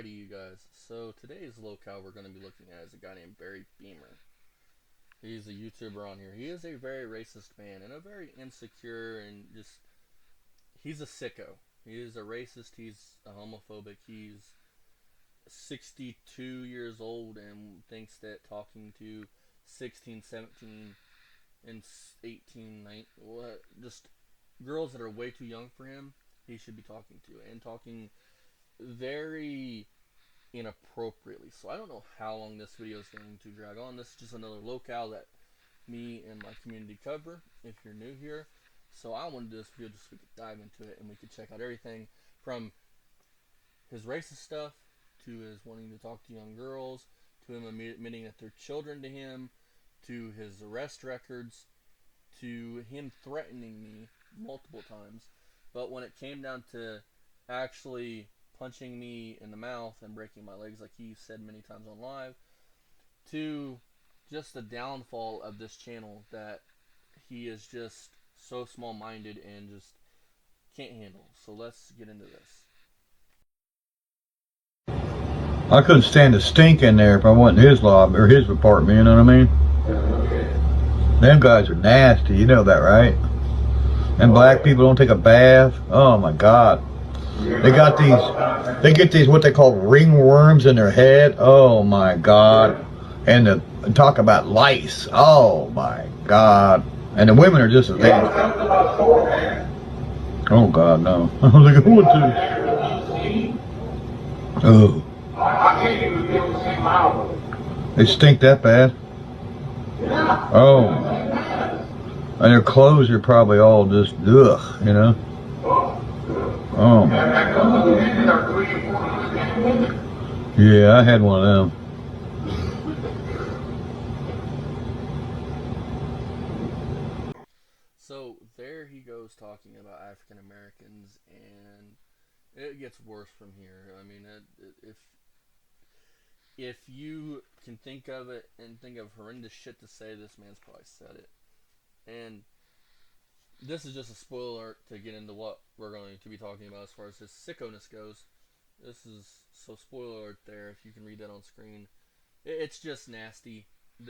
Alrighty, you guys. So today's locale we're going to be looking at is a guy named Barry Beamer. He's a YouTuber on here. He is a very racist man and a very insecure and just he's a sicko. He is a racist. He's a homophobic. He's 62 years old and thinks that talking to 16, 17, and 18, 19, what, just girls that are way too young for him, he should be talking to and talking very inappropriately. So I don't know how long this video is going to drag on. This is just another locale that me and my community cover if you're new here. So I wanted this video just so we could dive into it and we could check out everything from his racist stuff to his wanting to talk to young girls to him admitting that they're children to him to his arrest records to him threatening me multiple times. But when it came down to actually punching me in the mouth and breaking my legs, like he said many times on live, to just the downfall of this channel that he is just so small minded and just can't handle. So let's get into this. I couldn't stand the stink in there if I went in his lobby or his apartment, you know what I mean? Them guys are nasty, you know that, right? And black people don't take a bath. Oh my God. They get these what they call ringworms in their head. Oh my God. And talk about lice. Oh my God. And the women are just as dangerous. Oh God, no. I was like, what the? Oh. They stink that bad. Oh. And their clothes are probably all just ugh, you know. Oh. Yeah, I had one of them. So there he goes talking about African Americans, and it gets worse from here. I mean, if you can think of it and think of horrendous shit to say, this man's probably said it. And this is just a spoiler alert to get into what we're going to be talking about as far as his sickoness goes. This is so spoiler alert there. If you can read that on screen, it's just nasty.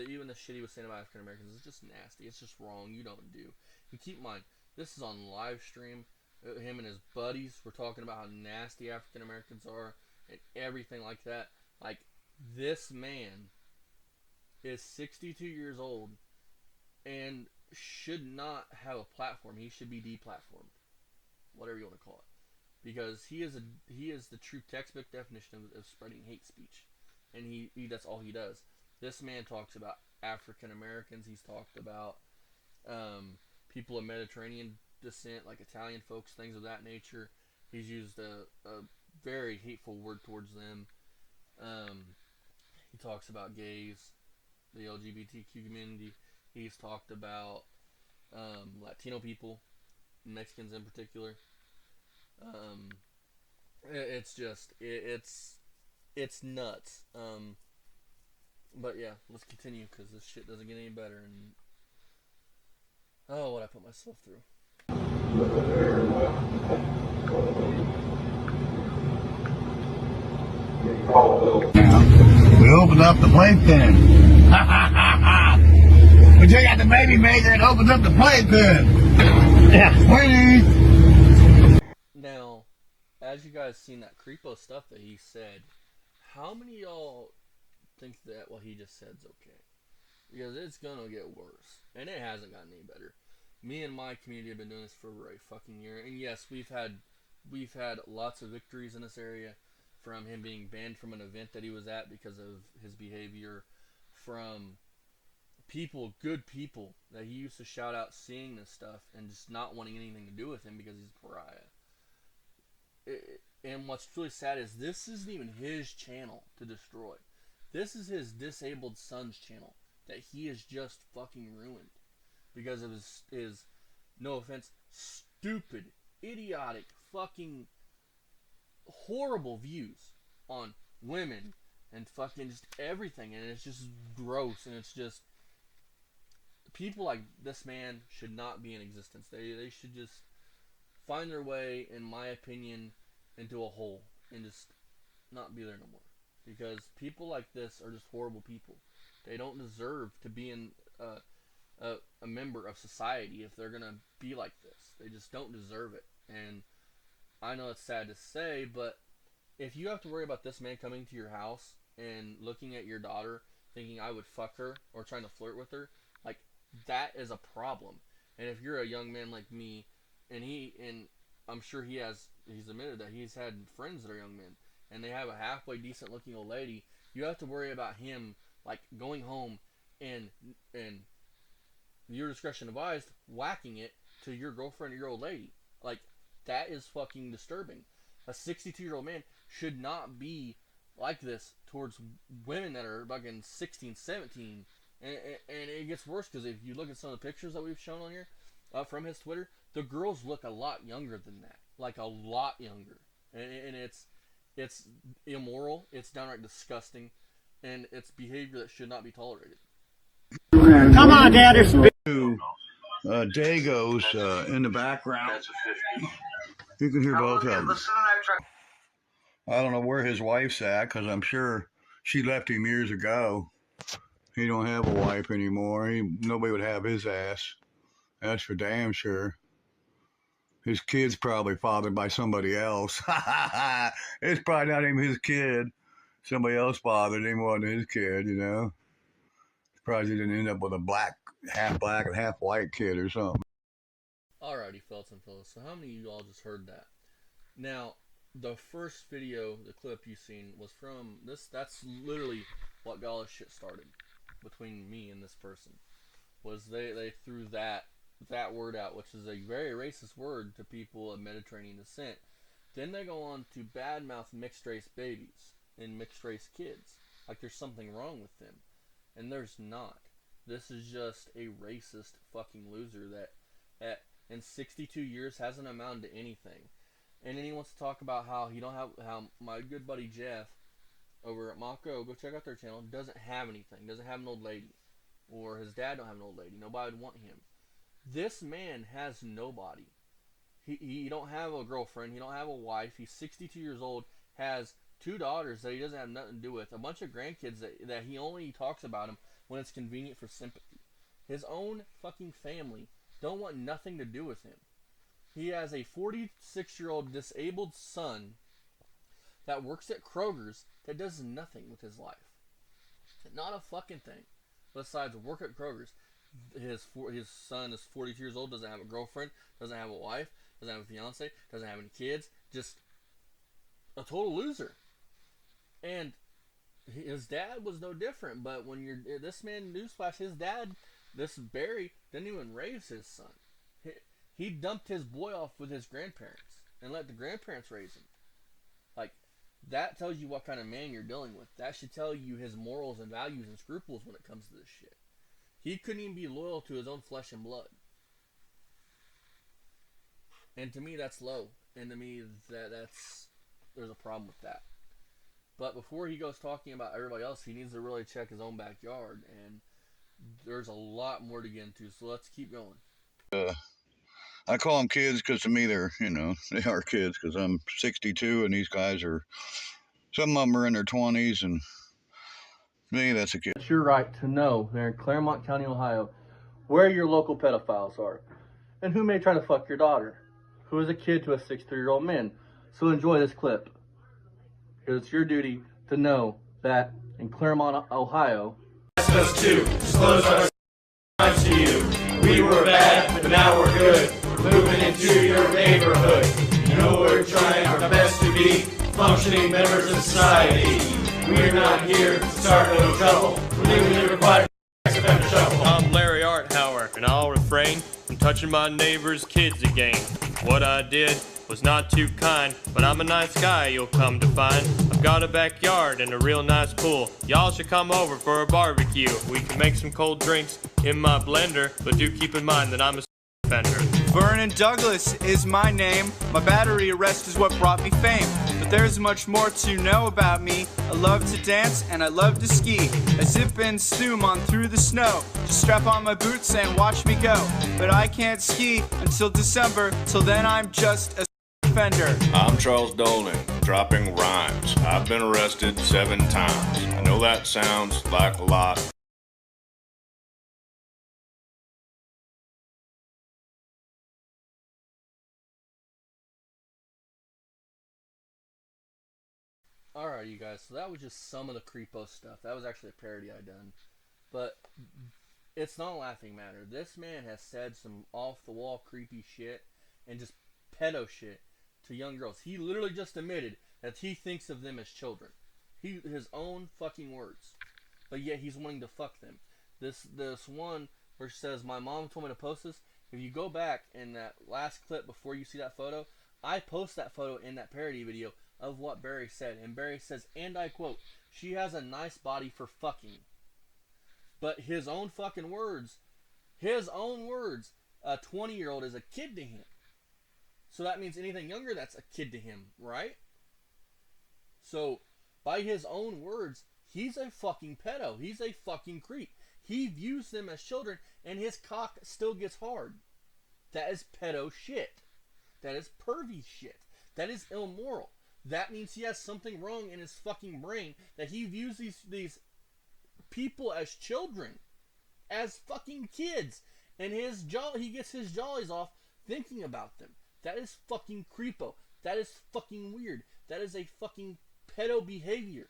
Even the shit he was saying about African Americans is just nasty. It's just wrong. You don't do. And keep in mind, this is on live stream. Him and his buddies were talking about how nasty African Americans are and everything like that. Like, this man is 62 years old and should not have a platform. He should be deplatformed, whatever you want to call it, because he is the true textbook definition of spreading hate speech, and he that's all he does. This man talks about African Americans. He's talked about people of Mediterranean descent, like Italian folks, things of that nature. He's used a very hateful word towards them. He talks about gays, the LGBTQ community. He's talked about Latino people, Mexicans in particular. Um, it's just it's nuts. But yeah, let's continue because this shit doesn't get any better. And oh, what I put myself through. We opened up the playpen. We took out the baby maker and opened up the playpen. Yeah. Sweetie. Now, as you guys seen that creepo stuff that he said, how many of y'all think that what he just said's okay? Because it's gonna get worse, and it hasn't gotten any better. Me and my community have been doing this for a fucking year, and yes, we've had lots of victories in this area, from him being banned from an event that he was at because of his behavior, from people, good people that he used to shout out seeing this stuff and just not wanting anything to do with him because he's a pariah. And what's really sad is this isn't even his channel to destroy. This is his disabled son's channel that he has just fucking ruined because of his no offense, stupid, idiotic, fucking horrible views on women and fucking just everything, and it's just gross, and it's just people like this man should not be in existence. They should just find their way, in my opinion, into a hole and just not be there no more. Because people like this are just horrible people. They don't deserve to be in a member of society if they're gonna be like this. They just don't deserve it. And I know it's sad to say, but if you have to worry about this man coming to your house and looking at your daughter thinking I would fuck her or trying to flirt with her, like, that is a problem. And if you're a young man like me, and I'm sure he's admitted that he's had friends that are young men, and they have a halfway decent looking old lady, you have to worry about him, like, going home and your discretion advised, whacking it to your girlfriend or your old lady. Like, that is fucking disturbing. A 62-year-old man should not be like this towards women that are fucking 16, 17. And it gets worse because if you look at some of the pictures that we've shown on here from his Twitter, the girls look a lot younger than that. Like, a lot younger. And it's immoral, it's downright disgusting, and it's behavior that should not be tolerated. Come on, Dad, there's Dagos in the background. You can hear both of them. I don't know where his wife's at, because I'm sure she left him years ago. He don't have a wife anymore. Nobody would have his ass. That's for damn sure. His kid's probably fathered by somebody else. It's probably not even his kid. Somebody else fathered him, wasn't his kid, you know. Probably didn't end up with a half black and half white kid or something. Alrighty, fellas and fellas. So how many of you all just heard that? Now, the first video, the clip you seen, was from this. That's literally what got all this shit started between me and this person. Was they threw that word out, which is a very racist word to people of Mediterranean descent. Then they go on to badmouth mixed race babies and mixed race kids, like there's something wrong with them, and there's not. This is just a racist fucking loser that in 62 years hasn't amounted to anything. And then he wants to talk about how my good buddy Jeff over at Mako, go check out their channel, doesn't have anything, doesn't have an old lady, or his dad don't have an old lady. Nobody would want him. This man has nobody. He don't have a girlfriend. He don't have a wife. He's 62 years old. Has 2 daughters that he doesn't have nothing to do with. A bunch of grandkids that he only talks about him when it's convenient for sympathy. His own fucking family don't want nothing to do with him. He has a 46-year-old disabled son that works at Kroger's that does nothing with his life. Not a fucking thing. Besides work at Kroger's. His son is 42 years old, doesn't have a girlfriend, doesn't have a wife, doesn't have a fiance, doesn't have any kids, just a total loser. And his dad was no different, but when this man, newsflash, his dad, this Barry, didn't even raise his son. He dumped his boy off with his grandparents and let the grandparents raise him. Like, that tells you what kind of man you're dealing with. That should tell you his morals and values and scruples when it comes to this shit. He couldn't even be loyal to his own flesh and blood. And to me, that's low. And to me, there's a problem with that. But before he goes talking about everybody else, he needs to really check his own backyard. And there's a lot more to get into. So let's keep going. I call them kids because to me they are kids, because I'm 62 and these guys some of them are in their 20s, and to me that's a kid. It's your right to know there in Claremont County, Ohio, where your local pedophiles are and who may try to fuck your daughter, who is a kid to a 63-year-old man. So enjoy this clip, because it's your duty to know that in Claremont, Ohio, ask us to disclose our crimes to you. We were bad, but now we're good. We're moving into your neighborhood. You know we're trying our best to be functioning members of society. We're not here to start no trouble. We're legally required to offender shuffle. I'm Larry Arthauer, and I'll refrain from touching my neighbor's kids again. What I did was not too kind, but I'm a nice guy, you'll come to find. I've got a backyard and a real nice pool. Y'all should come over for a barbecue. We can make some cold drinks in my blender, but do keep in mind that I'm a offender. Vernon Douglas is my name. My battery arrest is what brought me fame. But there's much more to know about me. I love to dance and I love to ski. I zip and zoom on through the snow. Just strap on my boots and watch me go. But I can't ski until December. Till then I'm just a offender. I'm Charles Dolan, dropping rhymes. I've been arrested 7 times. I know that sounds like a lot. Alright, you guys, so that was just some of the creepo stuff. That was actually a parody I done. But it's not a laughing matter. This man has said some off-the-wall creepy shit and just pedo shit to young girls. He literally just admitted that he thinks of them as children. His own fucking words. But yet he's wanting to fuck them. This one where she says, my mom told me to post this. If you go back in that last clip before you see that photo, I post that photo in that parody video of what Barry said. And Barry says, and I quote, she has a nice body for fucking. But his own fucking words, a 20-year-old is a kid to him. So that means anything younger, that's a kid to him, right? So, by his own words, he's a fucking pedo. He's a fucking creep. He views them as children, and his cock still gets hard. That is pedo shit. That is pervy shit. That is immoral. That means he has something wrong in his fucking brain, that he views these people as children, as fucking kids, and he gets his jollies off thinking about them. That is fucking creepo. That is fucking weird. That is a fucking pedo behavior.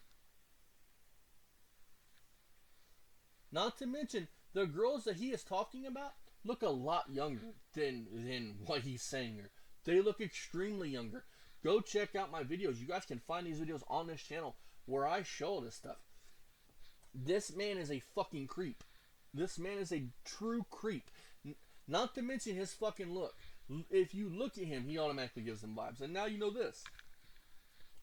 Not to mention, the girls that he is talking about look a lot younger than what he's saying here. They look extremely younger. Go check out my videos. You guys can find these videos on this channel where I show this stuff. This man is a fucking creep. This man is a true creep. Not to mention his fucking look. If you look at him, he automatically gives them vibes. And now you know this.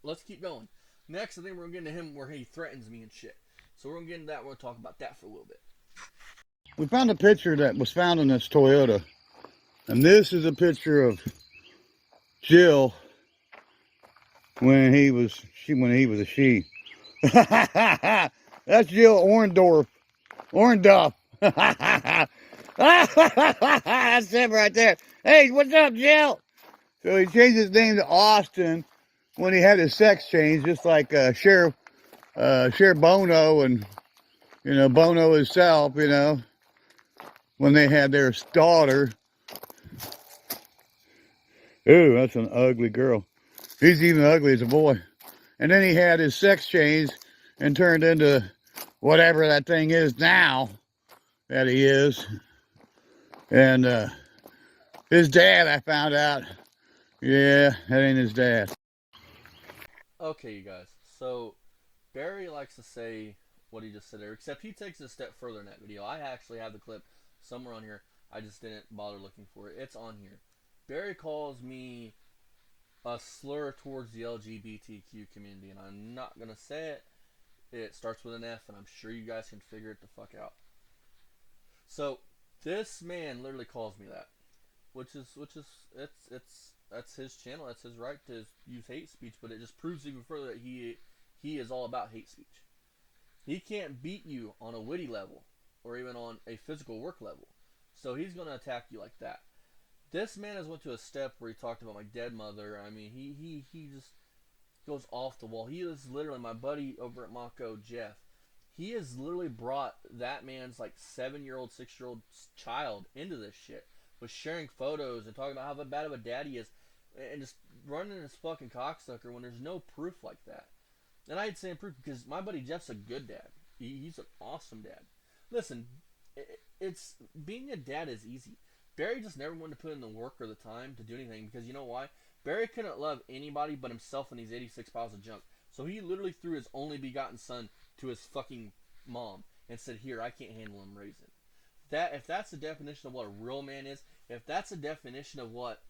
Let's keep going. Next, I think we're going to get into him where he threatens me and shit. So we're going to get into that. We're going to talk about that for a little bit. We found a picture that was found in this Toyota. And this is a picture of Jill when he was a she. That's Jill Orndorff. That's him right there. Hey, what's up, Jill? So he changed his name to Austin when he had his sex change, just like Sheriff Bono and, Bono himself, when they had their daughter. Ooh, that's an ugly girl. He's even ugly as a boy. And then he had his sex change and turned into whatever that thing is now that he is. And his dad, I found out, yeah, that ain't his dad. Okay, you guys. So, Barry likes to say what he just said there, except he takes it a step further in that video. I actually have the clip somewhere on here. I just didn't bother looking for it. It's on here. Barry calls me a slur towards the LGBTQ community, and I'm not going to say it. It starts with an F, and I'm sure you guys can figure it the fuck out. So, this man literally calls me that, which is that's his channel, that's his right to use hate speech, but it just proves even further that he is all about hate speech. He can't beat you on a witty level, or even on a physical work level, so he's going to attack you like that. This man has went to a step where he talked about my dead mother. I mean, he just goes off the wall. He is literally, my buddy over at Mako, Jeff, he has literally brought that man's like 7-year-old, 6-year-old child into this shit, with sharing photos and talking about how bad of a dad he is, and just running his fucking cocksucker when there's no proof like that. And I'd say proof because my buddy Jeff's a good dad. He's an awesome dad. Listen, it's being a dad is easy. Barry just never wanted to put in the work or the time to do anything because you know why? Barry couldn't love anybody but himself and these 86 pounds of junk. So he literally threw his only begotten son to his fucking mom and said, here, I can't handle him raising. If that's the definition of what a real man is, if that's the definition of what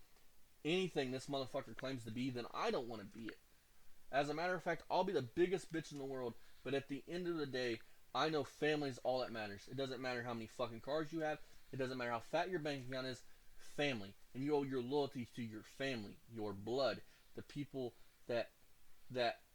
anything this motherfucker claims to be, then I don't want to be it. As a matter of fact, I'll be the biggest bitch in the world, but at the end of the day, I know family is all that matters. It doesn't matter how many fucking cars you have. It doesn't matter how fat your bank account is. Family. And you owe your loyalty to your family, your blood, the people that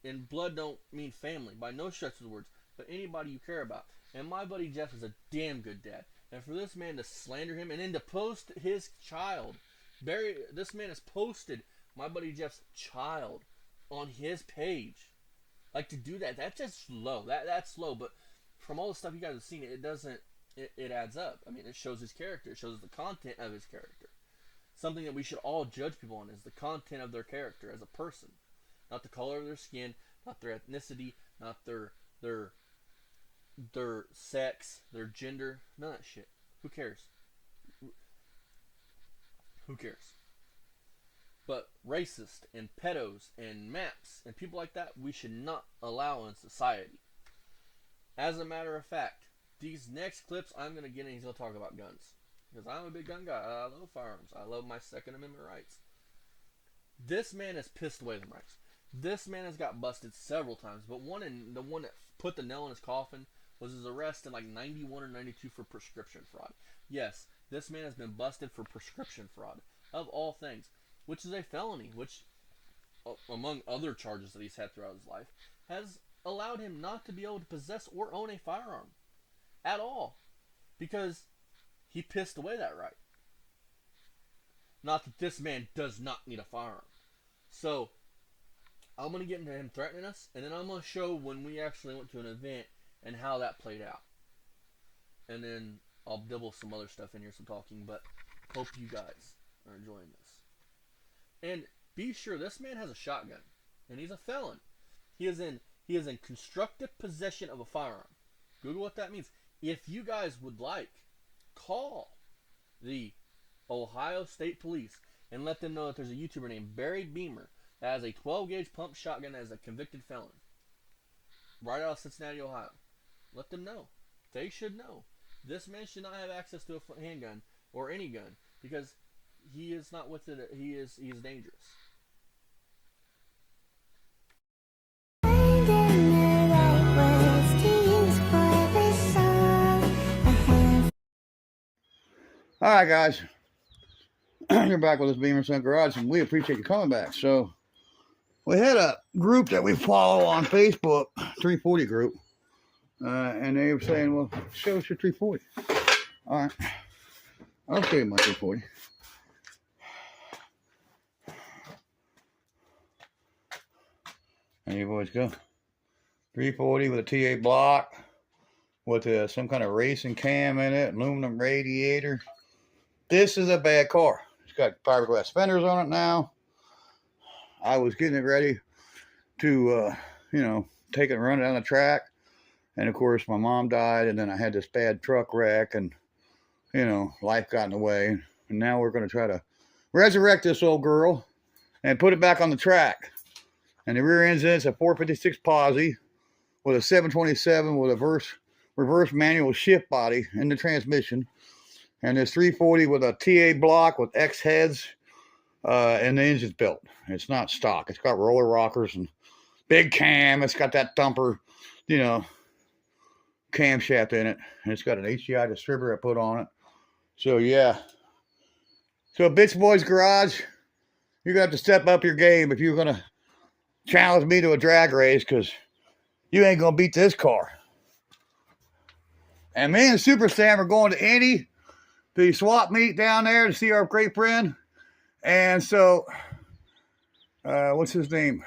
and blood don't mean family by no stretch of the words, but anybody you care about. And my buddy Jeff is a damn good dad. And for this man to slander him and then to post his child, this man has posted my buddy Jeff's child on his page. Like, to do that, that's just slow. That's slow, but from all the stuff you guys have seen, it adds up. I mean, it shows his character. It shows the content of his character. Something that we should all judge people on is the content of their character as a person. Not the color of their skin, not their ethnicity, not their sex, their gender, none of that shit. Who cares? Who cares? But racist and pedos and maps and people like that, we should not allow in society. As a matter of fact, these next clips I'm going to get in, he's going to talk about guns. Because I'm a big gun guy. I love firearms. I love my Second Amendment rights. This man has pissed away them rights. This man has got busted several times. But the one that put the nail in his coffin was his arrest in like 91 or 92 for prescription fraud. Yes, this man has been busted for prescription fraud. Of all things. Which is a felony. Which, among other charges that he's had throughout his life, has allowed him not to be able to possess or own a firearm. At all. Because he pissed away that right. Not that this man does not need a firearm. So, I'm going to get into him threatening us, and then I'm going to show when we actually went to an event and how that played out. And then I'll dibble some other stuff in here, some talking, but hope you guys are enjoying this. And be sure, this man has a shotgun, and he's a felon. He is in constructive possession of a firearm. Google what that means. If you guys would like, call the Ohio State Police and let them know that there's a YouTuber named Barry Beamer that has a 12-gauge pump shotgun as a convicted felon. Right out of Cincinnati, Ohio. Let them know. They should know. This man should not have access to a handgun or any gun because he is not with it. He is dangerous. All right, guys. You're back with us, Beamer Son Garage, and we appreciate you coming back. So, we had a group that we follow on Facebook, 340 group, and they were saying, well, show us your 340. All right. I'll show you my 340. There you boys go. 340 with a TA block, with some kind of racing cam in it, aluminum radiator. This is a bad car. It's got fiberglass fenders on it now. I was getting it ready to, take it and run it down the track. And, of course, my mom died, and then I had this bad truck wreck, and, life got in the way. And now we're going to try to resurrect this old girl and put it back on the track. And the rear engine's a 456 Posse with a 727 with a reverse manual shift body in the transmission. And this 340 with a TA block with X heads, and the engine's built. It's not stock. It's got roller rockers and big cam. It's got that thumper, camshaft in it. And it's got an HDI distributor I put on it. So, yeah. So, Bitch Boys Garage, you're going to have to step up your game if you're going to challenge me to a drag race, because you ain't going to beat this car. And me and Super Sam are going to Indy, the swap meet down there to see our great friend. And so, what's his name?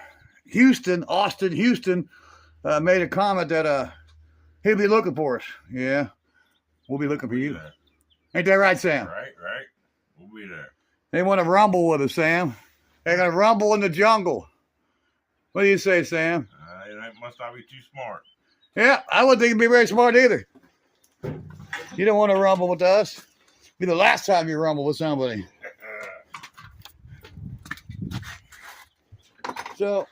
Austin Houston, made a comment that he'll be looking for us. Yeah, we'll be looking for you. Ain't that right, Sam? Right. We'll be there. They want to rumble with us, Sam. They're going to rumble in the jungle. What do you say, Sam? It must not be too smart. Yeah, I wouldn't think it'd be very smart either. You don't want to rumble with us. Be the last time you rumble with somebody. So,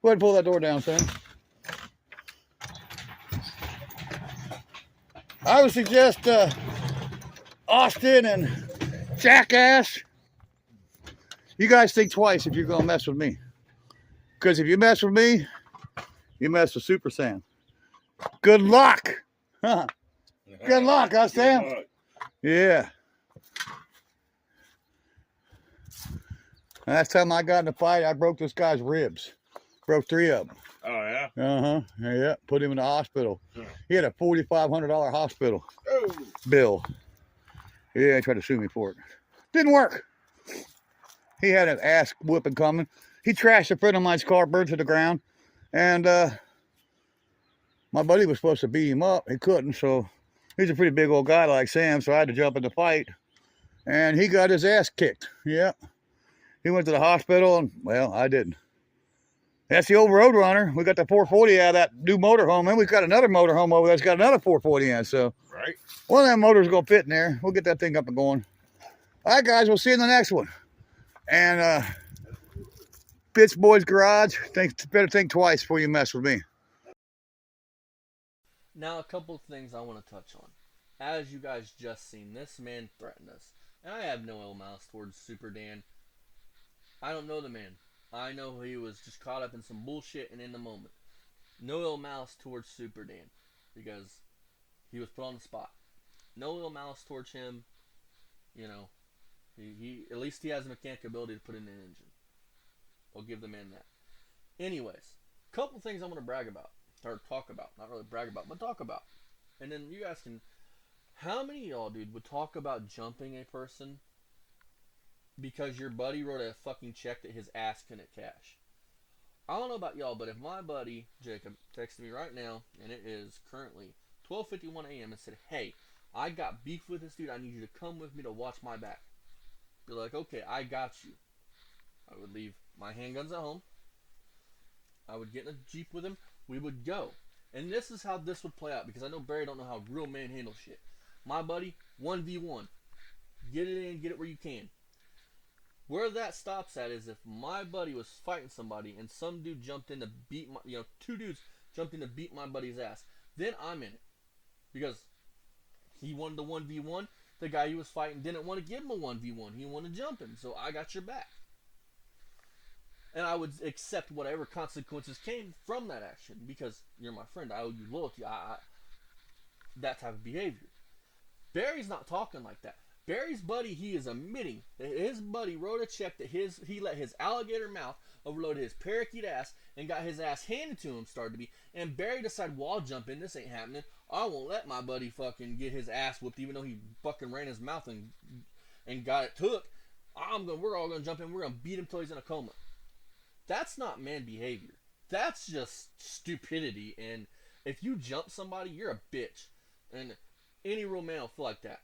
go ahead and pull that door down, Sam. I would suggest Austin and Jackass, you guys think twice if you're going to mess with me. Because if you mess with me, you mess with Super Sam. Good luck. Good luck, huh, Sam? Good luck. Yeah. Last time I got in a fight, I broke this guy's ribs. Broke 3 of them. Oh, yeah? Uh-huh. Yeah. Put him in the hospital. He had a $4,500 hospital Oh. bill. Yeah, he tried to sue me for it. Didn't work. He had an ass whipping coming. he trashed a friend of mine's car, burned to the ground, and my buddy was supposed to beat him up. He couldn't, so he's a pretty big old guy like Sam, so I had to jump in the fight, and he got his ass kicked. Yeah, he went to the hospital, and well, I didn't. That's the old Roadrunner. We got the 440 out of that new motorhome, and we got another motorhome over there that's got another 440 in. So Right. one of them motors is gonna fit in there. We'll get that thing up and going. All right, guys, we'll see you in the next one. And Bitch Boys Garage, better think twice before you mess with me. Now, a couple of things I want to touch on. As you guys just seen, this man threatened us. And I have no ill malice towards Super Dan. I don't know the man. I know he was just caught up in some bullshit and in the moment. No ill malice towards Super Dan, because he was put on the spot. No ill malice towards him. You know, he at least he has a mechanic ability to put in an engine. I'll give the man that. Anyways, couple things I'm going to brag about. Or talk about. Not really brag about, but talk about. And then you guys can... How many of y'all, dude, would talk about jumping a person because your buddy wrote a fucking check that his ass couldn't cash? I don't know about y'all, but if my buddy, Jacob, texted me right now, and it is currently 12:51 a.m. and said, hey, I got beef with this dude, I need you to come with me to watch my back. Be like, okay, I got you. I would leave my handguns at home. I would get in a Jeep with him. We would go. And this is how this would play out, because I know Barry don't know how real men handle shit. My buddy, 1v1. Get it in, get it where you can. Where that stops at is if my buddy was fighting somebody and some dude jumped in to beat my, two dudes jumped in to beat my buddy's ass, then I'm in it. Because he wanted the 1v1. The guy he was fighting didn't want to give him a 1v1. He wanted to jump him. So I got your back. And I would accept whatever consequences came from that action, because you're my friend. I owe you loyalty. That type of behavior. Barry's not talking like that. Barry's buddy, he is admitting that his buddy wrote a check that he let his alligator mouth overload his parakeet ass and got his ass handed to him, started to be. And Barry decided, well, I'll jump in. This ain't happening. I won't let my buddy fucking get his ass whooped, even though he fucking ran his mouth and got it took. We're all gonna jump in. We're gonna beat him till he's in a coma. That's not man behavior. That's just stupidity. And if you jump somebody, you're a bitch. And any real man will feel like that.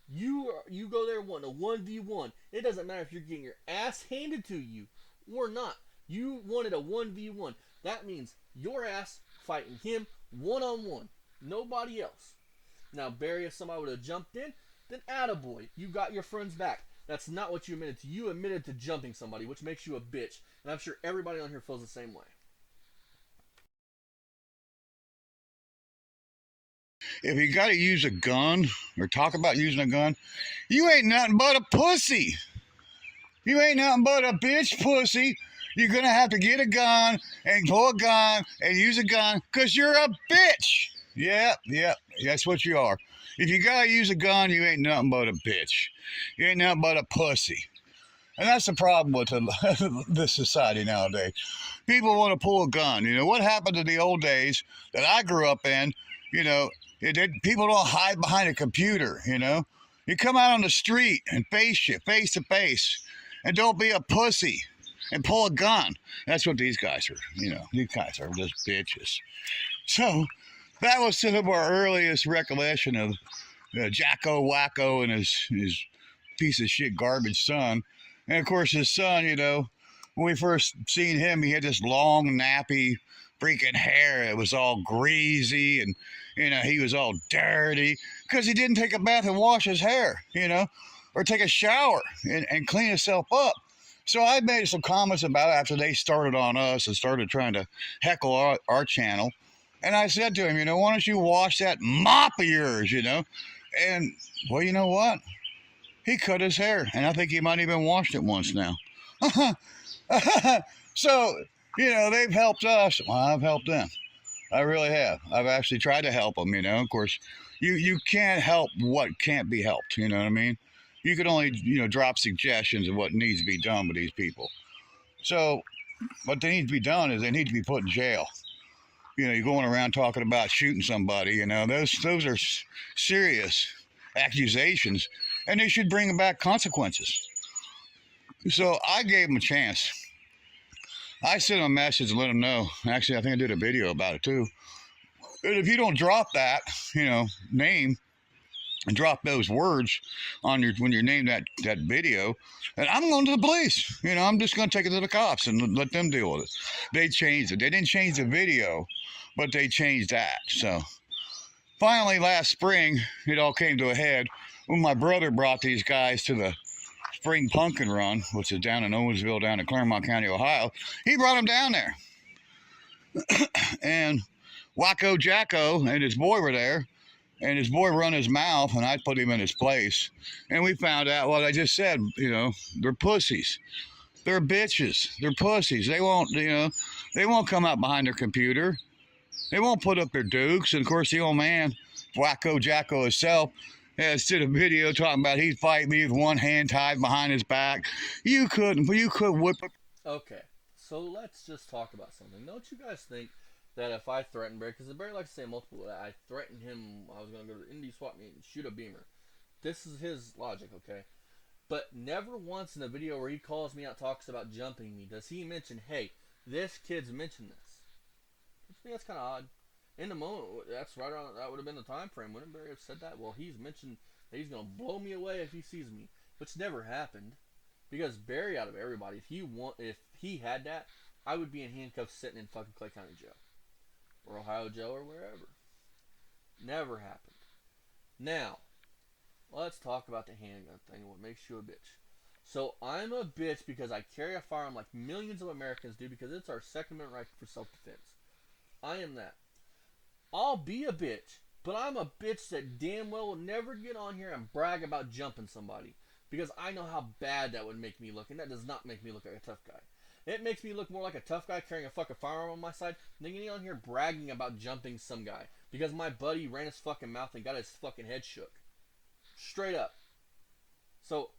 You go there wanting a 1v1. It doesn't matter if you're getting your ass handed to you or not. You wanted a 1v1. That means your ass fighting him one-on-one. Nobody else. Now, Barry, if somebody would have jumped in, then attaboy. You got your friend's back. That's not what you admitted to. You admitted to jumping somebody, which makes you a bitch. And I'm sure everybody on here feels the same way. If you gotta use a gun or talk about using a gun, you ain't nothing but a pussy. You ain't nothing but a bitch pussy. You're gonna have to get a gun and pull a gun and use a gun because you're a bitch. Yeah, that's what you are. If you gotta use a gun, you ain't nothing but a bitch. You ain't nothing but a pussy. And that's the problem with this society nowadays. People want to pull a gun. What happened to the old days that I grew up in? People don't hide behind a computer. You come out on the street and face to face, and don't be a pussy and pull a gun. That's what these guys are. These guys are just bitches. So that was some of our earliest recollection of Jacko Wacko and his piece of shit garbage son. And of course his son, when we first seen him, he had this long nappy freaking hair. It was all greasy and he was all dirty because he didn't take a bath and wash his hair, or take a shower and clean himself up. So I made some comments about it after they started on us and started trying to heckle our channel. And I said to him, why don't you wash that mop of yours, And, well, you know what? He cut his hair, and I think he might even washed it once now. So, they've helped us. Well, I've helped them. I really have. I've actually tried to help them, Of course, you can't help what can't be helped, you know what I mean? You can only, drop suggestions of what needs to be done with these people. So, what they need to be done is they need to be put in jail. You're going around talking about shooting somebody, those are serious accusations, and they should bring back consequences. So I gave them a chance. I sent him a message and let him know. Actually, I think I did a video about it too. And if you don't drop that, name and drop those words on your when you name that video, and I'm going to the police. I'm just going to take it to the cops and let them deal with it. They changed it. They didn't change the video, but they changed that. So finally, last spring, it all came to a head when my brother brought these guys to the Spring Pumpkin Run, which is down in Owensville, down in Claremont County, Ohio. He brought them down there, and Wacko Jacko and his boy were there. And his boy run his mouth, and I put him in his place. And we found out what I just said. They're pussies. They're bitches. They're pussies. They won't, they won't come out behind their computer. They won't put up their dukes. And of course, the old man, Wacko Jacko himself, did a video talking about he'd fight me with one hand tied behind his back. You could whip. Okay, so let's just talk about something. Don't you guys think that if I threatened Barry, because Barry likes to say multiple, I threatened him, I was going to go to the Indy swap meet and shoot a beamer. This is his logic, okay? But never once in the video where he calls me out, talks about jumping me, does he mention, hey, this kid's mentioned this. I think that's kind of odd. In the moment, that's right on, that would have been the time frame. Wouldn't Barry have said that? Well, he's mentioned that he's going to blow me away if he sees me, which never happened. Because Barry, out of everybody, if he had that, I would be in handcuffs sitting in fucking Clay County Jail. Or Ohio jail or wherever. Never happened. Now, let's talk about the handgun thing and what makes you a bitch. So, I'm a bitch because I carry a firearm like millions of Americans do because it's our Second Amendment right for self-defense. I am that. I'll be a bitch, but I'm a bitch that damn well will never get on here and brag about jumping somebody. Because I know how bad that would make me look, and that does not make me look like a tough guy. It makes me look more like a tough guy carrying a fucking firearm on my side than getting on here bragging about jumping some guy. Because my buddy ran his fucking mouth and got his fucking head shook. Straight up. So,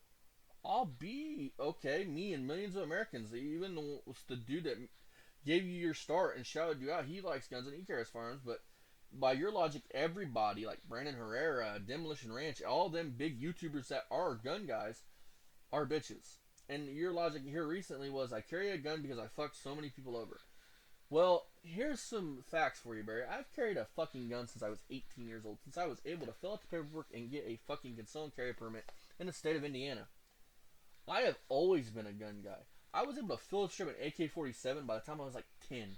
I'll be, okay, me and millions of Americans, even the dude that gave you your start and shouted you out, he likes guns and he carries firearms, but by your logic, everybody, like Brandon Herrera, Demolition Ranch, all them big YouTubers that are gun guys, are bitches. And your logic here recently was, I carry a gun because I fucked so many people over. Well, here's some facts for you, Barry. I've carried a fucking gun since I was 18 years old. Since I was able to fill out the paperwork and get a fucking concealed carry permit in the state of Indiana. I have always been a gun guy. I was able to field strip an AK-47 by the time I was like 10.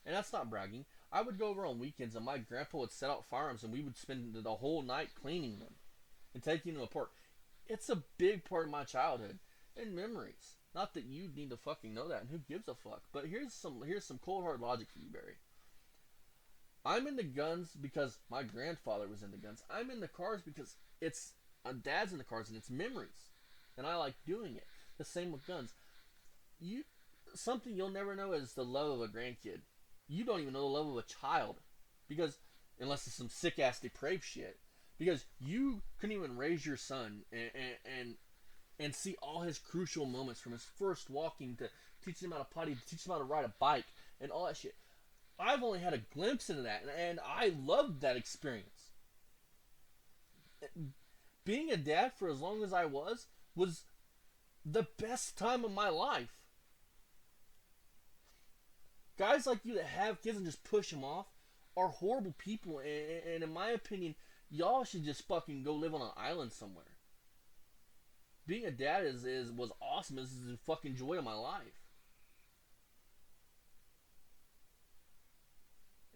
And that's not bragging. I would go over on weekends and my grandpa would set out firearms and we would spend the whole night cleaning them and taking them apart. It's a big part of my childhood and memories. Not that you need to fucking know that, and who gives a fuck. But here's some cold hard logic for you, Barry. I'm into guns because my grandfather was into guns. I'm into cars because Dad's into cars and it's memories, and I like doing it. The same with guns. Something you'll never know is the love of a grandkid. You don't even know the love of a child, because unless it's some sick ass depraved shit. Because you couldn't even raise your son and see all his crucial moments from his first walking to teaching him how to potty, to teaching him how to ride a bike, and all that shit. I've only had a glimpse into that, and I loved that experience. Being a dad for as long as I was the best time of my life. Guys like you that have kids and just push them off are horrible people, and in my opinion, y'all should just fucking go live on an island somewhere. Being a dad was awesome. This is the fucking joy of my life.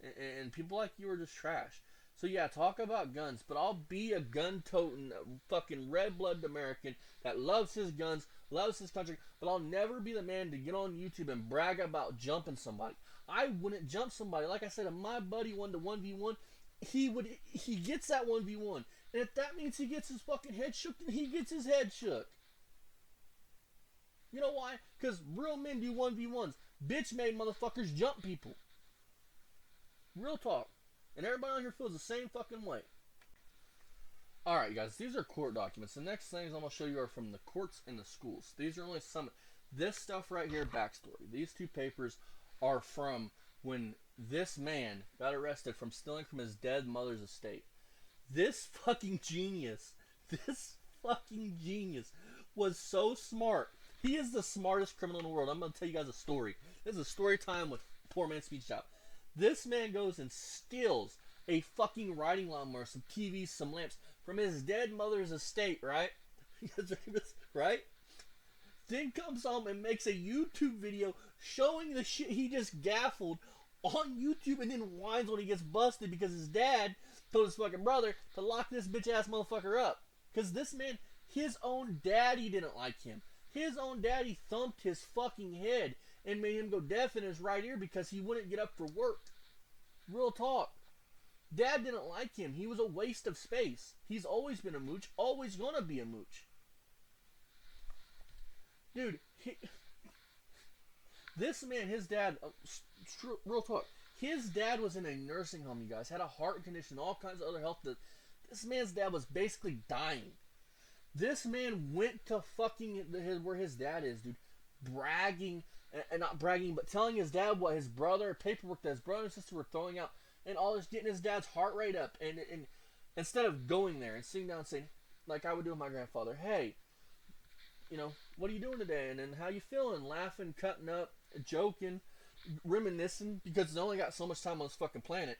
And people like you are just trash. So yeah, talk about guns, but I'll be a gun-toting, fucking red-blooded American that loves his guns, loves his country, but I'll never be the man to get on YouTube and brag about jumping somebody. I wouldn't jump somebody. Like I said, if my buddy wanted to 1v1, he gets that 1v1. And if that means he gets his fucking head shook, then he gets his head shook. You know why? Because real men do 1v1s. Bitch-made motherfuckers jump people. Real talk. And everybody on here feels the same fucking way. Alright, guys. These are court documents. The next things I'm going to show you are from the courts and the schools. These are only some. This stuff right here, backstory. These two papers are from when this man got arrested from stealing from his dead mother's estate. This fucking genius was so smart. He is the smartest criminal in the world. I'm going to tell you guys a story. This is a story time with Poor Man's Speech Shop. This man goes and steals a fucking riding lawnmower, some TVs, some lamps from his dead mother's estate, right? Right? Then comes home and makes a YouTube video showing the shit he just gaffled on YouTube, and then whines when he gets busted because his dad told his fucking brother to lock this bitch ass motherfucker up. Because this man, his own daddy didn't like him. His own daddy thumped his fucking head and made him go deaf in his right ear because he wouldn't get up for work. Real talk. Dad didn't like him. He was a waste of space. He's always been a mooch, always gonna be a mooch. Dude, this man, his dad, real talk, his dad was in a nursing home, you guys, had a heart condition, all kinds of other health. This man's dad was basically dying. This man went to fucking where his dad is, dude, bragging, and not bragging, but telling his dad what his brother, paperwork that his brother and sister were throwing out, and all this, getting his dad's heart rate up, and instead of going there and sitting down and saying, like I would do with my grandfather, hey, you know, what are you doing today? And then how you feeling? Laughing, cutting up, joking, reminiscing, because he's only got so much time on this fucking planet.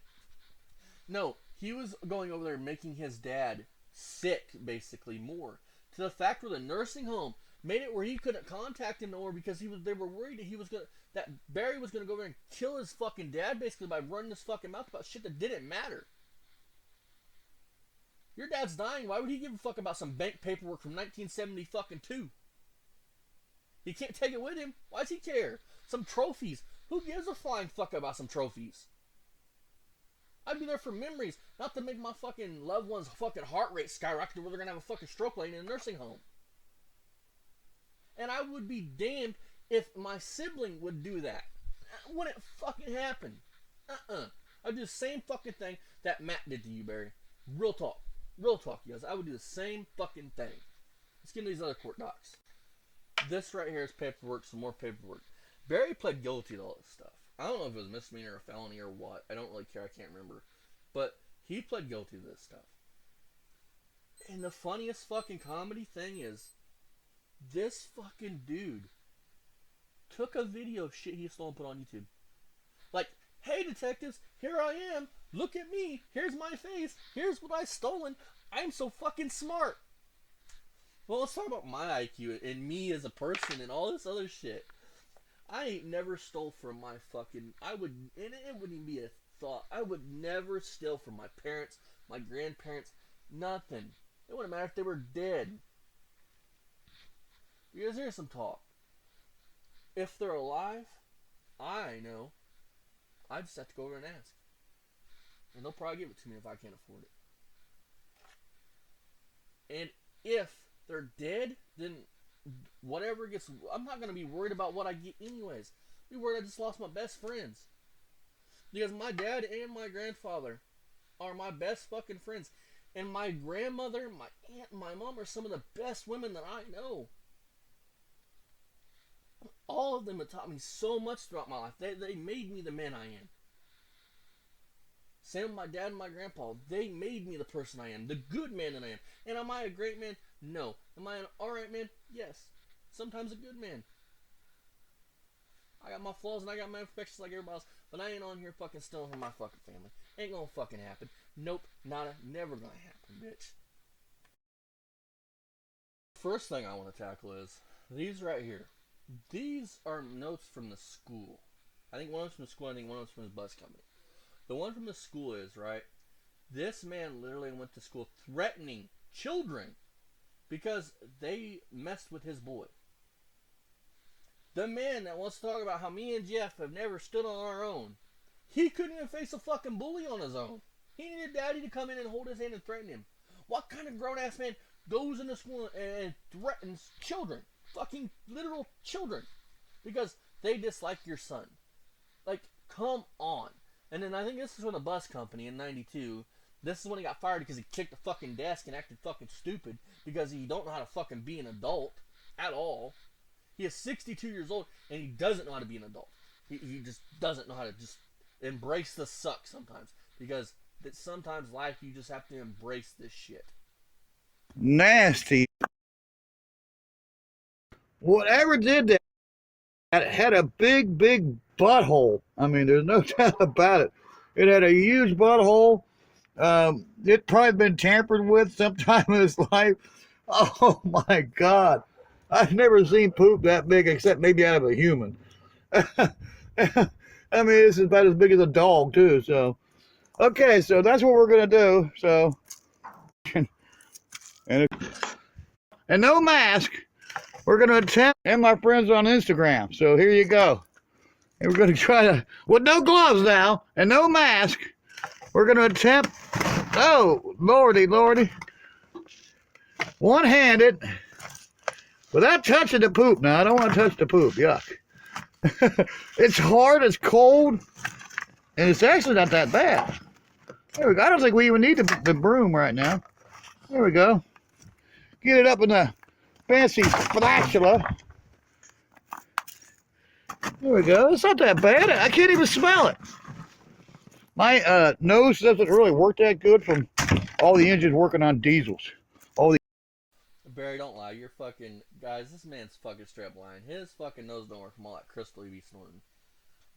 No, he was going over there making his dad sick, basically, more. To the fact where the nursing home made it where he couldn't contact him no more because they were worried that Barry was gonna go over and kill his fucking dad basically by running his fucking mouth about shit that didn't matter. Your dad's dying. Why would he give a fuck about some bank paperwork from 1970 fucking 2? He can't take it with him. Why does he care? Some trophies. Who gives a flying fuck about some trophies? I'd be there for memories, not to make my fucking loved one's fucking heart rate skyrocket where they're gonna have a fucking stroke laying in a nursing home. And I would be damned if my sibling would do that. Wouldn't fucking happen. I'd do the same fucking thing that Matt did to you, Barry. Real talk. Real talk, you guys. I would do the same fucking thing. Let's get into these other court docs. This right here is paperwork, some more paperwork. Barry pled guilty to all this stuff. I don't know if it was a misdemeanor or a felony or what. I don't really care. I can't remember. But he pled guilty to this stuff. And the funniest fucking comedy thing is, this fucking dude took a video of shit he stole and put on YouTube. Like, hey detectives, here I am. Look at me. Here's my face. Here's what I've stolen. I'm so fucking smart. Well, let's talk about my IQ and me as a person and all this other shit. I ain't never stole from my fucking... and it wouldn't even be a thought. I would never steal from my parents, my grandparents, nothing. It wouldn't matter if they were dead. Because here's some talk. If they're alive, I know. I just have to go over and ask. And they'll probably give it to me if I can't afford it. And if they're dead, then whatever gets... I'm not going to be worried about what I get anyways. I'll be worried I just lost my best friends. Because my dad and my grandfather are my best fucking friends. And my grandmother, my aunt, and my mom are some of the best women that I know. All of them have taught me so much throughout my life. They made me the man I am. Same with my dad and my grandpa. They made me the person I am. The good man that I am. And am I a great man? No. Am I an alright man? Yes. Sometimes a good man. I got my flaws and I got my imperfections like everybody else. But I ain't on here fucking stealing from my fucking family. Ain't gonna fucking happen. Nope. Nada. Never gonna happen, bitch. First thing I want to tackle is these right here. These are notes from the school. I think one of them's from the school. I think one of them's from his bus company. The one from the school is, right, this man literally went to school threatening children because they messed with his boy. The man that wants to talk about how me and Jeff have never stood on our own, he couldn't even face a fucking bully on his own. He needed daddy to come in and hold his hand and threaten him. What kind of grown-ass man goes into school and threatens children? Fucking literal children. Because they dislike your son. Like, come on. And then I think this is when the bus company in 92, this is when he got fired because he kicked the fucking desk and acted fucking stupid because he don't know how to fucking be an adult at all. He is 62 years old and he doesn't know how to be an adult. He just doesn't know how to just embrace the suck sometimes. Because sometimes life you just have to embrace this shit. Nasty. whatever did that, it had a big, big butthole. I mean, there's no doubt about it. It had a huge butthole. It probably been tampered with sometime in its life. Oh my God. I've never seen poop that big except maybe out of a human. I mean, this is about as big as a dog, too. So, okay, so that's what we're going to do. So, and no mask. We're going to attempt, and my friends on Instagram. So, here you go. And we're going to try to, with no gloves now, and no mask, we're going to attempt, oh, lordy, lordy, one-handed, without touching the poop. Now, I don't want to touch the poop. Yuck. It's hard, it's cold, and it's actually not that bad. There we go. I don't think we even need the broom right now. There we go. Get it up in the fancy spatula. There we go. It's not that bad. I can't even smell it. My nose doesn't really work that good from all the engines working on diesels. Barry, don't lie. You're fucking... Guys, this man's fucking straight up lying. His fucking nose don't work from all that crystal he be snorting.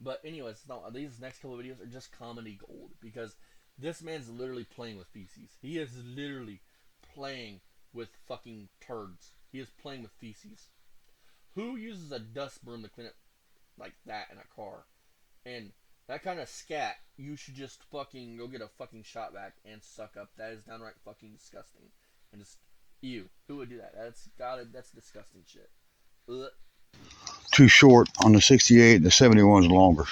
But anyways, these next couple of videos are just comedy gold. Because this man's literally playing with feces. He is literally playing with fucking turds. He is playing with feces. Who uses a dust broom to clean it like that in a car? And that kind of scat, you should just fucking go get a fucking shot vac and suck up. That is downright fucking disgusting. And just... Ew. Who would do that? That's disgusting shit. Ugh. Too short on the 68, the 71 is longer.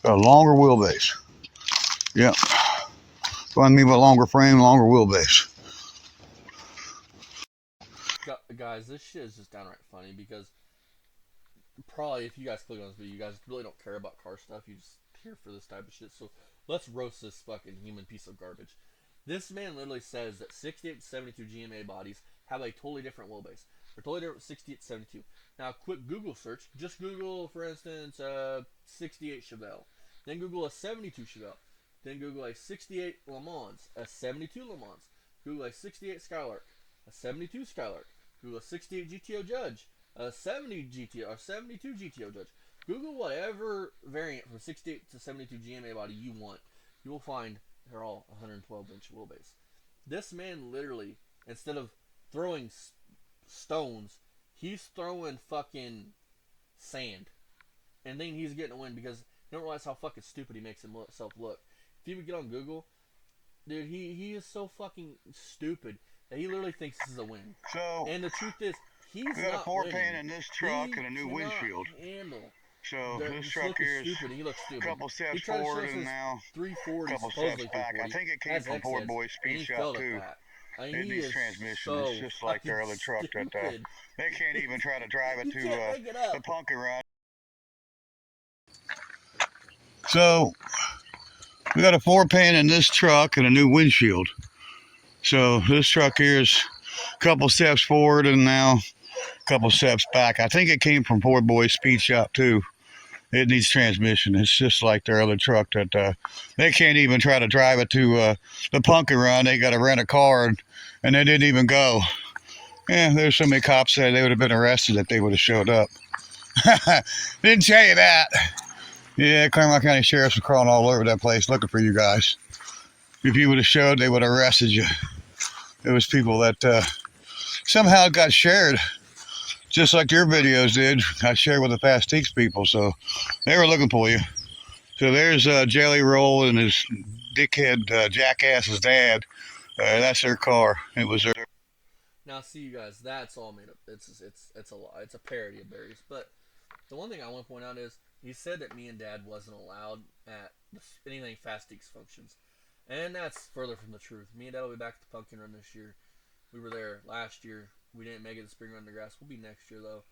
Got a longer wheelbase. Yep. What I mean by longer frame, longer wheelbase. Guys, this shit is just downright funny because probably if you guys click on this video, you guys really don't care about car stuff. You just here for this type of shit. So let's roast this fucking human piece of garbage. This man literally says that 68 to 72 GMA bodies have a totally different wheelbase. They're totally different 68 to 72. Now, a quick Google search. Just Google, for instance, 68 Chevelle. Then Google a 72 Chevelle. Then Google a 68 Le Mans, a 72 Le Mans. Google a 68 Skylark, a 72 Skylark. Google a 68 GTO Judge, a 70 GTO, or 72 GTO Judge. Google whatever variant from 68 to 72 GMA body you want. You will find they're all 112-inch wheelbase. This man literally, instead of throwing stones, he's throwing fucking sand. And then he's getting a win because you don't realize how fucking stupid he makes himself look. If you would get on Google, dude, he is so fucking stupid that he literally thinks this is a win. So, and the truth is, he's we got not a 4 winning. pan in this truck and a new windshield. Handle. So this truck here is stupid. He looks stupid. a couple steps forward and now 340, a couple steps back. I think it came from Ford Boy Speed Shop too. It needs transmission. It's just like their other truck that they can't even try to drive it to the pumpkin run. So we got a 4 pan in this truck and a new windshield. So this truck here is a couple steps forward and now a couple steps back. I think it came from Ford Boy Speed Shop too. It needs transmission. It's just like their other truck that they can't even try to drive it to the pumpkin run. They got to rent a car and they didn't even go. Yeah, there's so many cops said they would have been arrested if they would have showed up. Didn't tell you that. Yeah, Claremont County Sheriffs were crawling all over that place looking for you guys. If you would have showed, they would have arrested you. There was people that somehow got shared. Just like your videos did, I shared with the Fast Teeks people, so they were looking for you. So there's Jelly Roll and his dickhead jackass's dad. That's their car. It was their. Now, see, you guys, that's all made up. It's a lie. It's a parody of Barry's. But the one thing I want to point out is he said that me and Dad wasn't allowed at anything Fast Teeks functions, and that's further from the truth. Me and Dad will be back at the Pumpkin Run this year. We were there last year. We didn't make it to Spring Run the Grass. We'll be next year, though.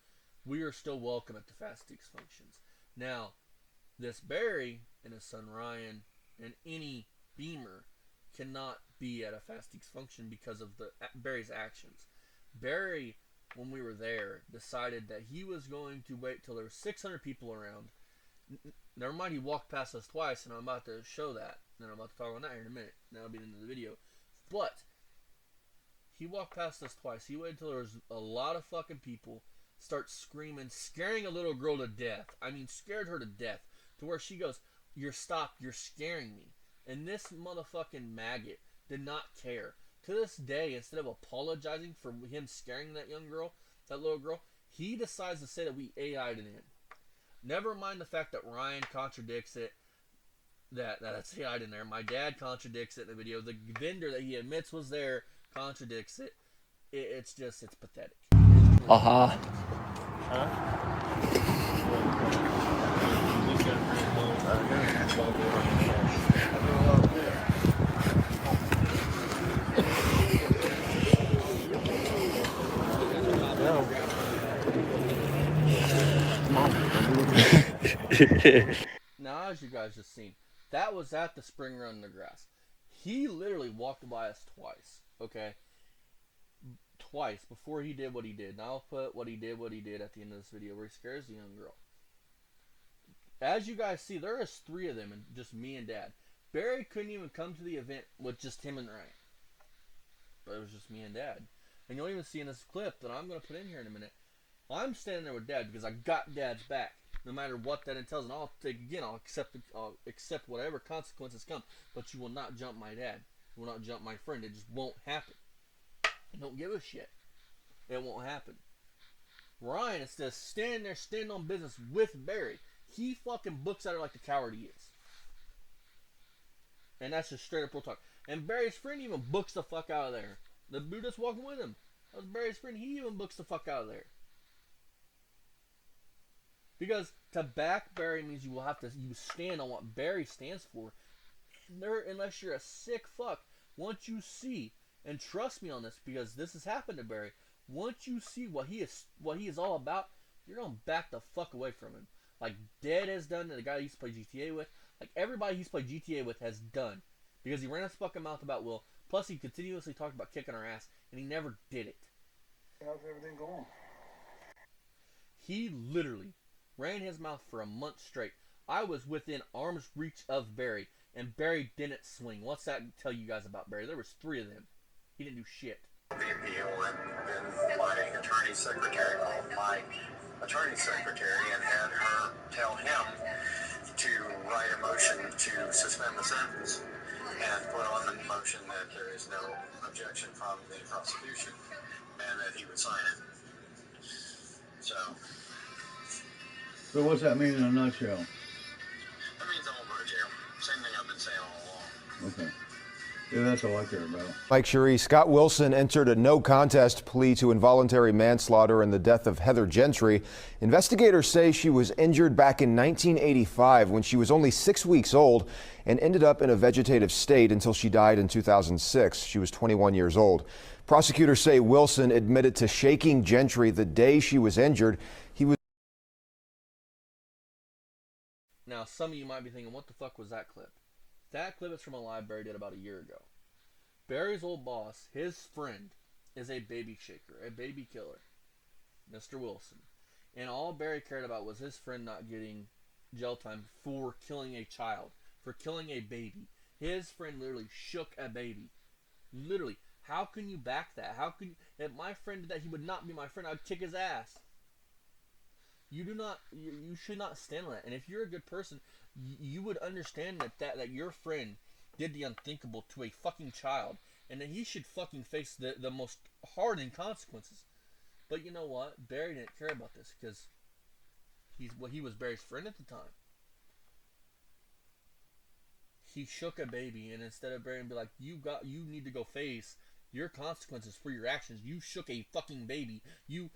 We are still welcome at the Fast Teeks functions. Now, this Barry and his son Ryan and any Beamer cannot be at a Fast Teeks function because of Barry's actions. Barry, when we were there, decided that he was going to wait till there were 600 people around. Never mind, he walked past us twice, and I'm about to show that. And I'm about to talk on that here in a minute. That'll be the end of the video. But he walked past us twice. He waited until there was a lot of fucking people, starts screaming, scaring a little girl to death. I mean, scared her to death. To where she goes, "You're scaring me." And this motherfucking maggot did not care. To this day, instead of apologizing for him scaring that little girl, he decides to say that we AI'd it in. Never mind the fact that Ryan contradicts it, that it's AI'd in there. My dad contradicts it in the video. The vendor that he admits was there contradicts it. It's pathetic. Aha. Now, as you guys just seen, that was at the spring run in the grass. He literally walked by us twice, okay? Twice before he did what he did. Now I'll put what he did at the end of this video where he scares the young girl. As you guys see, there is 3 of them and just me and Dad. Barry couldn't even come to the event with just him and Ryan. But it was just me and Dad. And you'll even see in this clip that I'm going to put in here in a minute, I'm standing there with Dad because I got Dad's back. No matter what that entails. And I'll accept whatever consequences come. But you will not jump my dad. You will not jump my friend. It just won't happen. I don't give a shit. It won't happen. Ryan, instead of standing there, standing on business with Barry, he fucking books at her like the coward he is. And that's just straight up real talk. And Barry's friend even books the fuck out of there. The dude that's walking with him, that was Barry's friend, he even books the fuck out of there. Because to back Barry means you stand on what Barry stands for. Unless you're a sick fuck, once you see, and trust me on this because this has happened to Barry, once you see what he is all about, you're gonna back the fuck away from him. Like Dead has done, and the guy he used to play GTA with, like everybody he's played GTA with has done. Because he ran his fucking mouth about Will, plus he continuously talked about kicking our ass, and he never did it. How's everything going? He literally ran his mouth for a month straight. I was within arm's reach of Barry, and Barry didn't swing. What's that tell you guys about Barry? There was 3 of them. He didn't do shit. The appeal, and then my attorney secretary called my attorney secretary and had her tell him to write a motion to suspend the sentence and put on the motion that there is no objection from the prosecution and that he would sign it. So what's that mean in a nutshell? that means I'm going to jail. Same thing I've been saying all along. Okay. Yeah, that's all I care about. Mike Cherie, Scott Wilson entered a no contest plea to involuntary manslaughter in the death of Heather Gentry. Investigators say she was injured back in 1985 when she was only 6 weeks old and ended up in a vegetative state until she died in 2006. She was 21 years old. Prosecutors say Wilson admitted to shaking Gentry the day she was injured. He was. Now, some of you might be thinking, what the fuck was that clip? That clip is from a live Barry did about a year ago. Barry's old boss, his friend, is a baby shaker, a baby killer, Mr. Wilson. And all Barry cared about was his friend not getting jail time for killing a child, for killing a baby. His friend literally shook a baby. Literally. How can you back that? How can you, if my friend did that, he would not be my friend. I'd kick his ass. You should not stand on that. And if you're a good person, you would understand that your friend did the unthinkable to a fucking child, and that he should fucking face the most hardened consequences. But you know what? Barry didn't care about this because he was Barry's friend at the time. He shook a baby, and instead of Barry and be like, you need to go face your consequences for your actions, you shook a fucking baby. You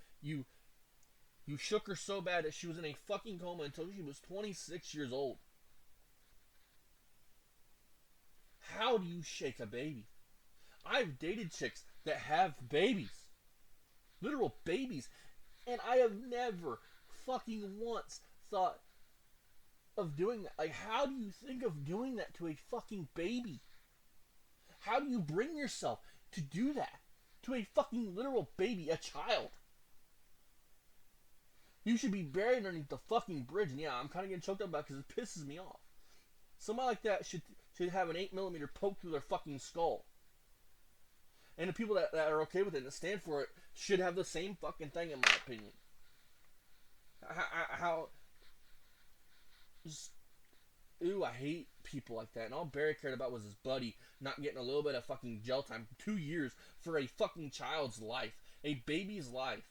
shook her so bad that she was in a fucking coma until she was 26 years old. How do you shake a baby? I've dated chicks that have babies. Literal babies. And I have never fucking once thought of doing that. Like, how do you think of doing that to a fucking baby? How do you bring yourself to do that to a fucking literal baby, a child? You should be buried underneath the fucking bridge. And yeah, I'm kind of getting choked up about it because it pisses me off. Somebody like that should have an 8mm poke through their fucking skull. And the people that are okay with it and stand for it should have the same fucking thing, in my opinion. How just, ooh, I hate people like that. And all Barry cared about was his buddy not getting a little bit of fucking jail time. 2 years for a fucking child's life. A baby's life.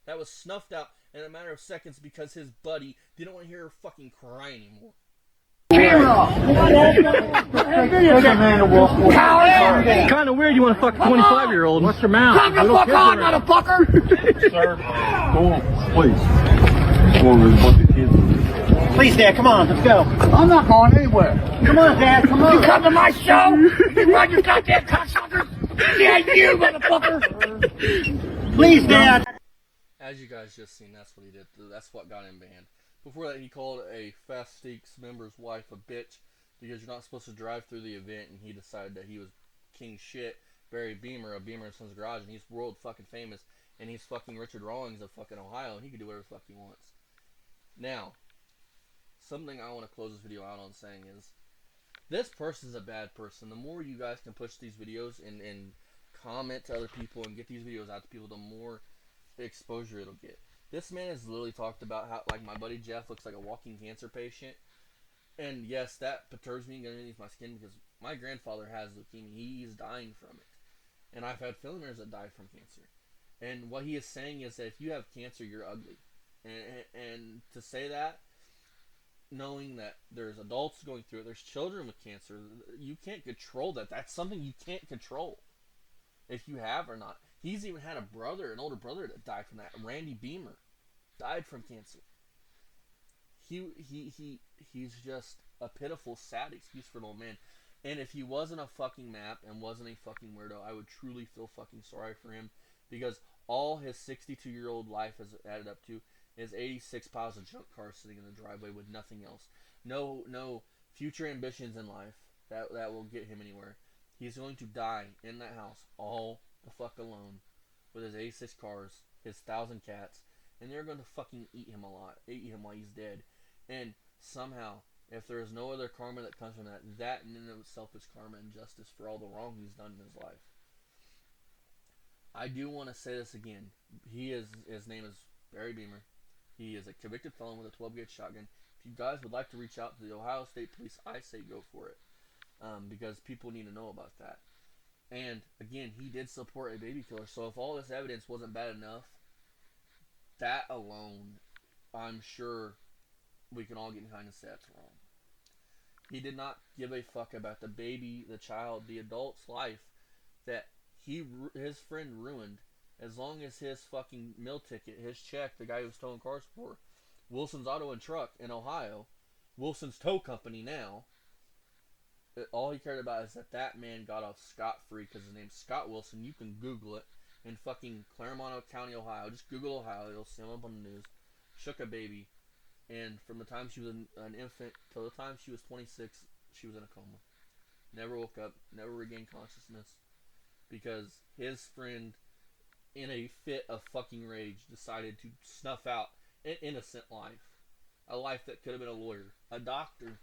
That was snuffed out in a matter of seconds because his buddy didn't want to hear her fucking cry anymore. Kind of weird you want to fuck a 25-year-old. What's your mouth? Come the fuck on, motherfucker! Sir, go on, please. Go on, there's a bunch of kids. Please, Dad, come on, let's go. I'm not going anywhere. Come on, Dad, come on. You come to my show, you run your goddamn cocksuckers. Yeah, you motherfucker. Please, Dad. As you guys just seen, that's what he did. That's what got him banned. Before that, he called a Fast Stakes member's wife a bitch because you're not supposed to drive through the event, and he decided that he was king shit. Barry Beamer of Beamer & Sons Garage, and he's world fucking famous, and he's fucking Richard Rawlings of fucking Ohio, and he can do whatever the fuck he wants. Now, something I want to close this video out on saying is, this person's a bad person. The more you guys can push these videos and comment to other people and get these videos out to people, the more exposure it'll get. This man has literally talked about how, like, my buddy Jeff looks like a walking cancer patient. And yes, that perturbs me underneath my skin because my grandfather has leukemia. He's dying from it. And I've had family members that died from cancer. And what he is saying is that if you have cancer, you're ugly. And to say that, knowing that there's adults going through it, there's children with cancer, you can't control that. That's something you can't control. If you have or not. He's even had a brother, an older brother that died from that. Randy Beamer died from cancer. He's just a pitiful, sad excuse for an old man. And if he wasn't a fucking map and wasn't a fucking weirdo, I would truly feel fucking sorry for him because all his 62-year-old life has added up to is 86 piles of junk cars sitting in the driveway with nothing else. No future ambitions in life that will get him anywhere. He's going to die in that house all the fuck alone with his 86 cars, his 1,000 cats, and they're going to fucking eat him while he's dead. And somehow, if there is no other karma that comes from that, that in and of itself is karma and justice for all the wrong he's done in his life. I do want to say this again. His name is Barry Beamer. He is a convicted felon with a 12-gauge shotgun. If you guys would like to reach out to the Ohio State Police, I say go for it. Because people need to know about that. And, again, he did support a baby killer. So if all this evidence wasn't bad enough, that alone, I'm sure we can all get behind and say that's wrong. He did not give a fuck about the baby, the child, the adult's life that his friend ruined. As long as his fucking meal ticket, his check, the guy who was towing cars for Wilson's Auto and Truck in Ohio, Wilson's Tow Company now, all he cared about is that man got off scot-free because his name's Scott Wilson. You can Google it in fucking Claremont County, Ohio. Just Google Ohio. You'll see him up on the news. Shook a baby. And from the time she was an infant till the time she was 26, she was in a coma. Never woke up. Never regained consciousness. Because his friend, in a fit of fucking rage, decided to snuff out an innocent life. A life that could have been a lawyer. A doctor.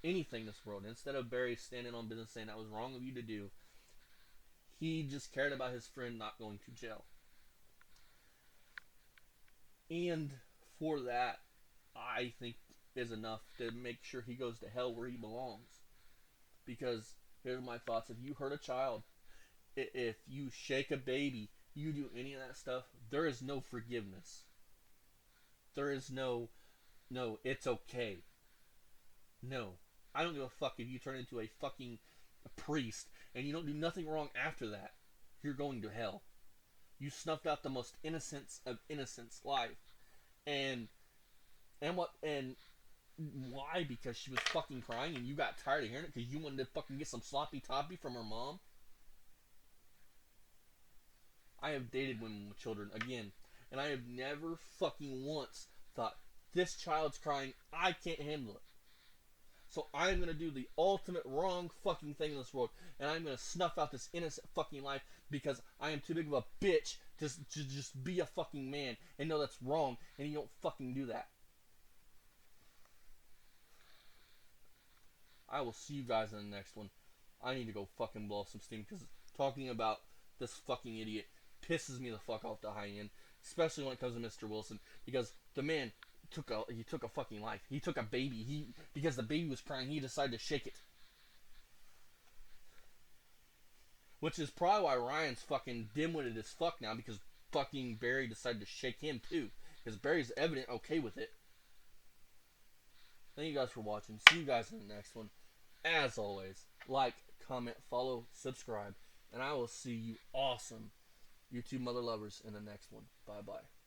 Anything in this world. Instead of Barry standing on business saying that was wrong of you to do, he just cared about his friend not going to jail. And for that, I think is enough to make sure he goes to hell where he belongs. Because here's my thoughts. If you hurt a child, if you shake a baby, you do any of that stuff, there is no forgiveness. There is no it's okay. No. I don't give a fuck if you turn into a fucking priest and you don't do nothing wrong after that. You're going to hell. You snuffed out the most innocence of innocence life. And why? Because she was fucking crying and you got tired of hearing it because you wanted to fucking get some sloppy toppy from her mom? I have dated women with children, again, and I have never fucking once thought, this child's crying, I can't handle it. So I'm going to do the ultimate wrong fucking thing in this world. And I'm going to snuff out this innocent fucking life because I am too big of a bitch to just be a fucking man and know that's wrong. And you don't fucking do that. I will see you guys in the next one. I need to go fucking blow off some steam because talking about this fucking idiot pisses me the fuck off the high end. especially when it comes to Mr. Wilson, because the man took a fucking life. He took a baby. Because the baby was crying, he decided to shake it. Which is probably why Ryan's fucking dim-witted as fuck now, because fucking Barry decided to shake him too. Because Barry's evident okay with it. Thank you guys for watching. See you guys in the next one. As always, like, comment, follow, subscribe, and I will see you awesome YouTube mother lovers in the next one. Bye-bye.